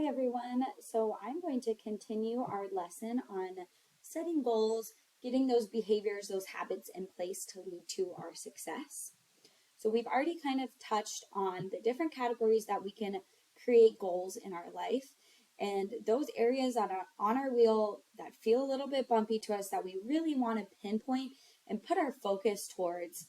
Hi everyone, so I'm going to continue our lesson on setting goals, getting those behaviors, those habits in place to lead to our success. So we've already kind of touched on the different categories that we can create goals in our life, and those areas that are on our wheel that feel a little bit bumpy to us that we really want to pinpoint and put our focus towards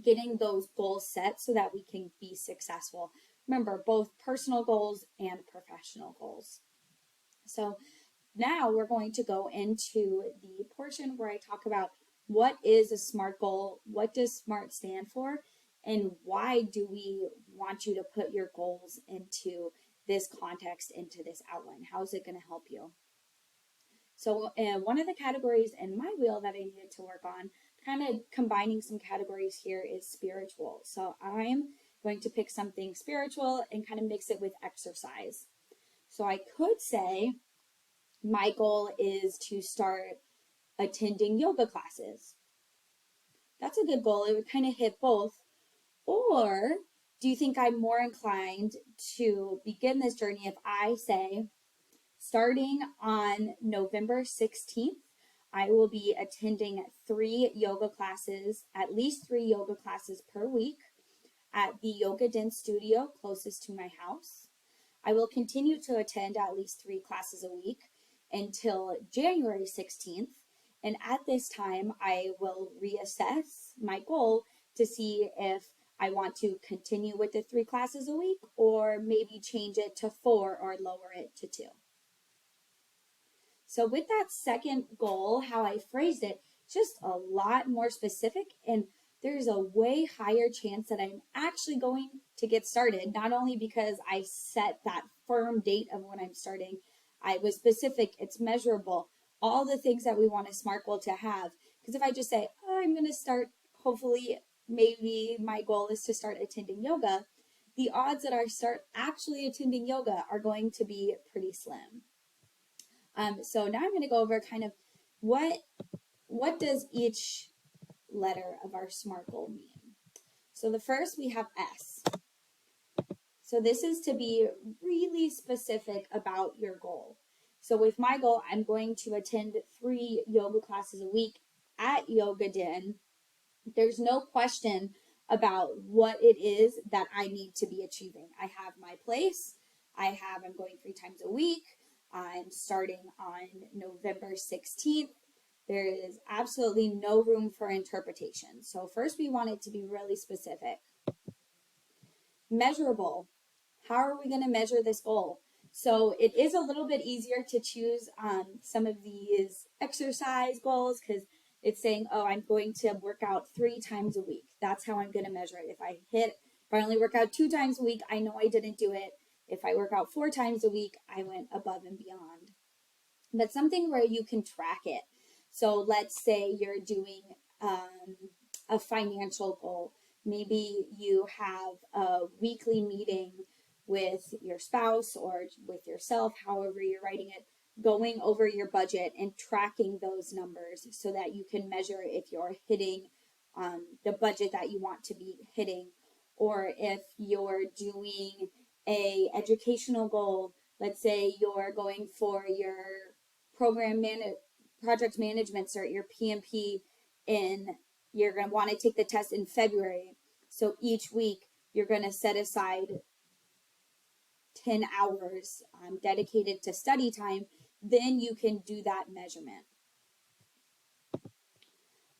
getting those goals set so that we can be successful. Remember, both personal goals and professional goals. So now we're going to go into the portion where I talk about what is a SMART goal, what does SMART stand for, and why do we want you to put your goals into this context, into this outline? How is it going to help you? So one of the categories in my wheel that I needed to work on, kind of combining some categories here, is spiritual. So I'm going to pick something spiritual and kind of mix it with exercise. So I could say my goal is to start attending yoga classes. That's a good goal. It would kind of hit both. Or do you think I'm more inclined to begin this journey if I say, starting on November 16th, I will be attending 3 yoga classes, at least 3 yoga classes per week at the Yoga Den studio closest to my house. I will continue to attend at least 3 classes a week until January 16th. And at this time, I will reassess my goal to see if I want to continue with the 3 classes a week or maybe change it to 4 or lower it to 2. So with that second goal, how I phrased it, just a lot more specific, and there's a way higher chance that I'm actually going to get started, not only because I set that firm date of when I'm starting, I was specific, it's measurable, all the things that we want a SMART goal to have. Because if I just say, oh, I'm going to start, hopefully, maybe my goal is to start attending yoga, the odds that I start actually attending yoga are going to be pretty slim. So now I'm going to go over kind of what does each letter of our SMART goal mean. So the first we have S. So this is to be really specific about your goal. So with my goal, I'm going to attend 3 yoga classes a week at Yoga Den. There's no question about what it is that I need to be achieving. I have my place. I'm going 3 times a week. I'm starting on November 16th. There is absolutely no room for interpretation. So first we want it to be really specific. Measurable. How are we going to measure this goal? So it is a little bit easier to choose some of these exercise goals because it's saying, oh, I'm going to work out 3 times a week. That's how I'm going to measure it. If I only work out 2 times a week, I know I didn't do it. If I work out 4 times a week, I went above and beyond. But something where you can track it. So let's say you're doing a financial goal. Maybe you have a weekly meeting with your spouse or with yourself, however you're writing it, going over your budget and tracking those numbers so that you can measure if you're hitting the budget that you want to be hitting, or if you're doing a educational goal. Let's say you're going for your project management cert, your PMP, you're going to want to take the test in February. So each week you're going to set aside 10 hours dedicated to study time. Then you can do that measurement.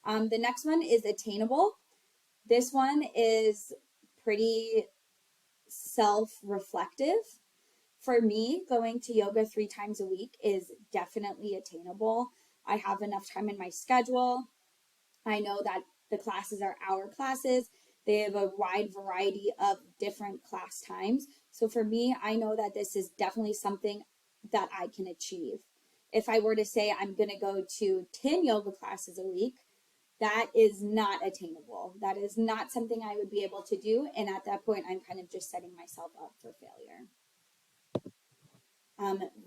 The next one is attainable. This one is pretty self-reflective. For me, going to yoga 3 times a week is definitely attainable. I have enough time in my schedule. I know that the classes are hour classes. They have a wide variety of different class times. So for me, I know that this is definitely something that I can achieve. If I were to say I'm going to go to 10 yoga classes a week, that is not attainable. That is not something I would be able to do. And at that point, I'm kind of just setting myself up for failure.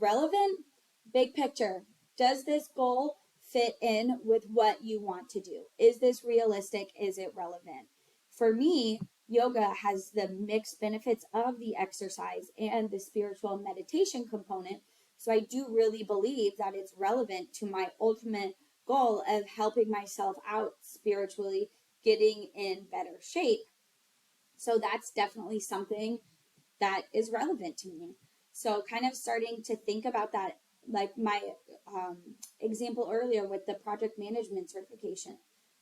Relevant, big picture. Does this goal fit in with what you want to do? Is this realistic? Is it relevant? For me, yoga has the mixed benefits of the exercise and the spiritual meditation component. So I do really believe that it's relevant to my ultimate goal of helping myself out spiritually, getting in better shape. So that's definitely something that is relevant to me. So kind of starting to think about that, like my example earlier with the project management certification.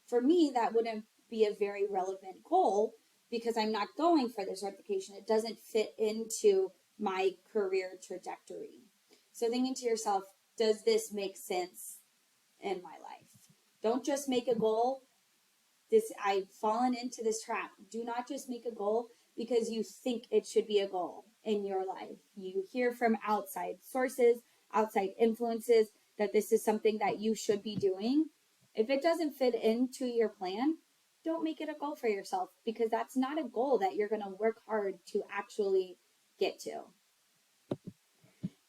For me, that wouldn't be a very relevant goal because I'm not going for the certification. It doesn't fit into my career trajectory. So thinking to yourself, does this make sense in my life? Don't just make a goal. I've fallen into this trap. Do not just make a goal because you think it should be a goal in your life. You hear from outside sources, outside influences that this is something that you should be doing. If it doesn't fit into your plan, don't make it a goal for yourself because that's not a goal that you're going to work hard to actually get to.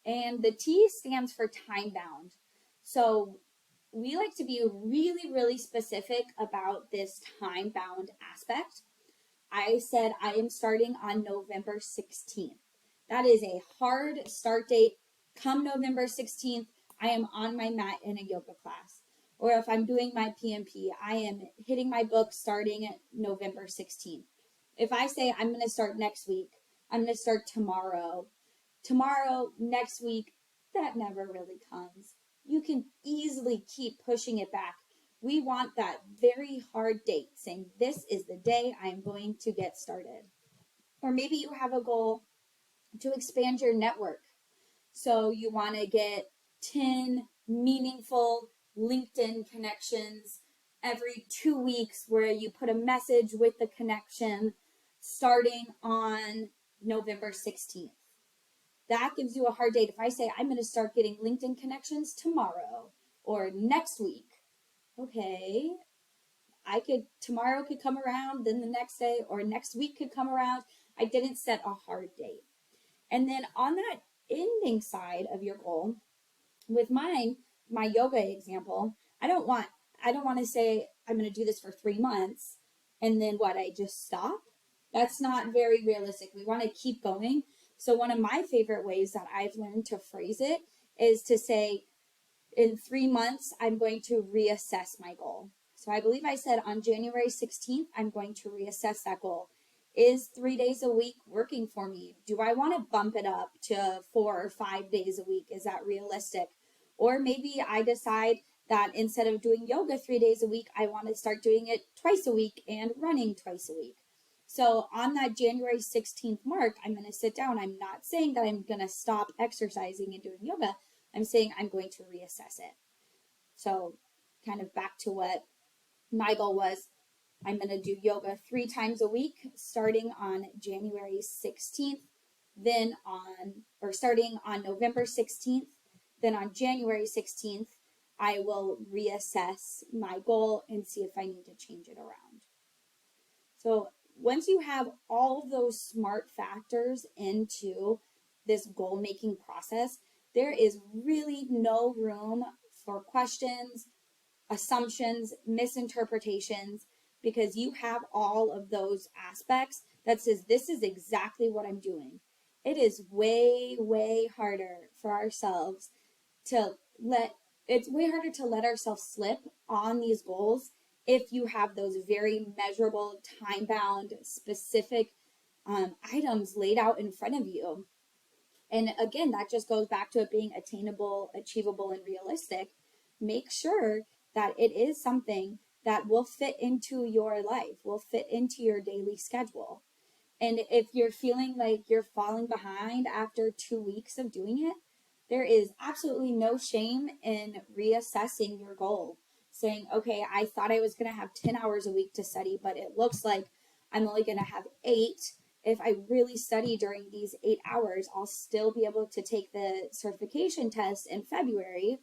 And the T stands for time bound. So we like to be really, really specific about this time bound aspect. I said I am starting on November 16th. That is a hard start date. Come November 16th, I am on my mat in a yoga class. Or if I'm doing my PMP, I am hitting my book starting at November 16th. If I say I'm going to start next week, I'm going to start tomorrow, next week, that never really comes. You can easily keep pushing it back. We want that very hard date saying, this is the day I'm going to get started. Or maybe you have a goal to expand your network. So you want to get 10 meaningful LinkedIn connections every 2 weeks where you put a message with the connection starting on November 16th. That gives you a hard date. If I say I'm going to start getting LinkedIn connections tomorrow or next week, okay, tomorrow could come around, then the next day or next week could come around. I didn't set a hard date. And then on that ending side of your goal, with my yoga example, I don't want to say I'm going to do this for 3 months and then I just stop. That's not very realistic. We want to keep going. So one of my favorite ways that I've learned to phrase it is to say, in 3 months, I'm going to reassess my goal. So I believe I said on January 16th, I'm going to reassess that goal. Is 3 days a week working for me? Do I want to bump it up to 4 or 5 days a week? Is that realistic? Or maybe I decide that instead of doing yoga 3 days a week, I want to start doing it twice a week and running twice a week. So on that January 16th mark, I'm going to sit down. I'm not saying that I'm going to stop exercising and doing yoga. I'm saying I'm going to reassess it. So kind of back to what my goal was. I'm going to do yoga 3 times a week, starting on January 16th, starting on November 16th. Then on January 16th, I will reassess my goal and see if I need to change it around. So once you have all of those smart factors into this goal making process, there is really no room for questions, assumptions, misinterpretations, because you have all of those aspects that says, this is exactly what I'm doing. It is way, way harder for ourselves it's way harder to let ourselves slip on these goals if you have those very measurable, time-bound, specific items laid out in front of you. And again, that just goes back to it being attainable, achievable, and realistic. Make sure that it is something that will fit into your life, will fit into your daily schedule. And if you're feeling like you're falling behind after 2 weeks of doing it, there is absolutely no shame in reassessing your goal. Saying, okay, I thought I was going to have 10 hours a week to study, but it looks like I'm only going to have 8. If I really study during these 8 hours, I'll still be able to take the certification test in February.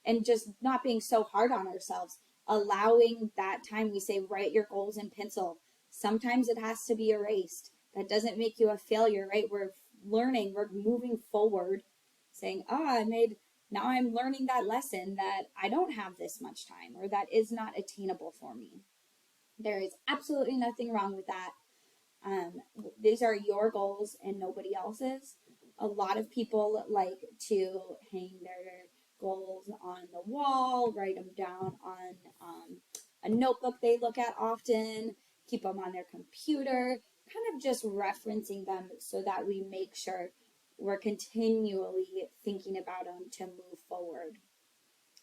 And just not being so hard on ourselves, allowing that time. We say, write your goals in pencil. Sometimes it has to be erased. That doesn't make you a failure, right? We're learning, we're moving forward, saying, now I'm learning that lesson that I don't have this much time or that is not attainable for me. There is absolutely nothing wrong with that. Um, these are your goals and nobody else's. A lot of people like to hang their goals on the wall, write them down on a notebook they look at often, keep them on their computer, kind of just referencing them so that we make sure we're continually thinking about them to move forward.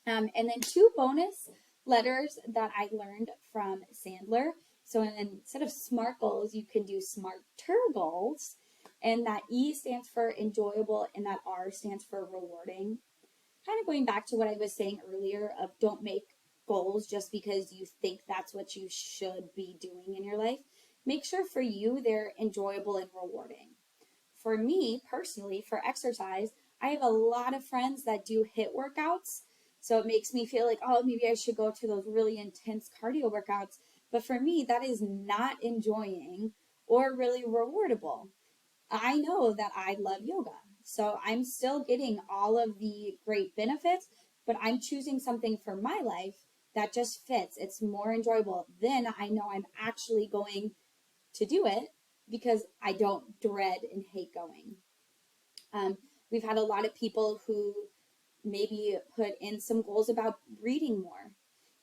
And then two bonus letters that I learned from Sandler. So instead of SMART goals, you can do SMARTer goals. And that E stands for enjoyable and that R stands for rewarding. Kind of going back to what I was saying earlier of don't make goals just because you think that's what you should be doing in your life. Make sure for you they're enjoyable and rewarding. For me personally, for exercise, I have a lot of friends that do HIIT workouts. So it makes me feel like, oh, maybe I should go to those really intense cardio workouts. But for me, that is not enjoying or really rewardable. I know that I love yoga. So I'm still getting all of the great benefits, but I'm choosing something for my life that just fits. It's more enjoyable. Then I know I'm actually going to do it because I don't dread and hate going. We've had a lot of people who maybe put in some goals about reading more.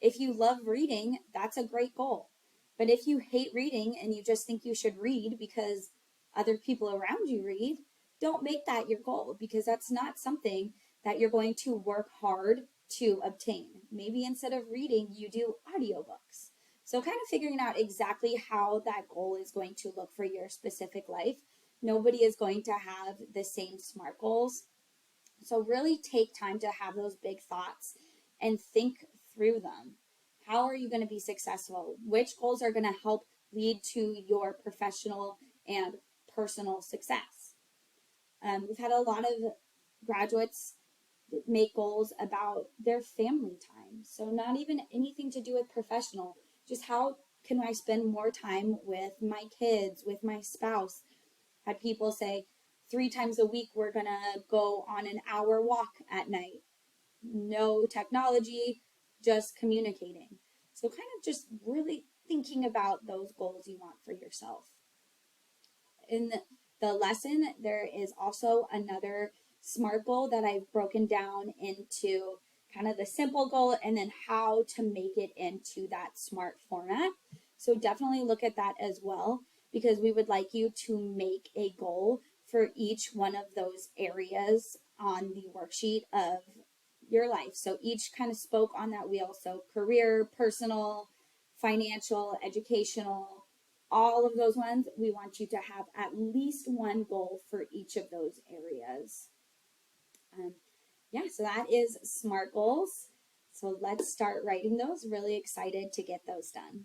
If you love reading, that's a great goal. But if you hate reading and you just think you should read because other people around you read, don't make that your goal because that's not something that you're going to work hard to obtain. Maybe instead of reading, you do audiobooks. So kind of figuring out exactly how that goal is going to look for your specific life. Nobody is going to have the same SMART goals. So really take time to have those big thoughts and think through them. How are you going to be successful? Which goals are going to help lead to your professional and personal success? We've had a lot of graduates make goals about their family time. So not even anything to do with professional, just how can I spend more time with my kids, with my spouse? Had people say 3 times a week we're going to go on an hour walk at night. No technology, just communicating. So kind of just really thinking about those goals you want for yourself. In the lesson, there is also another SMART goal that I've broken down into kind of the simple goal and then how to make it into that SMART format. So definitely look at that as well because we would like you to make a goal for each one of those areas on the worksheet of your life. So each kind of spoke on that wheel. So career, personal, financial, educational, all of those ones, we want you to have at least one goal for each of those areas. Yeah, so that is SMART goals. So let's start writing those. Really excited to get those done.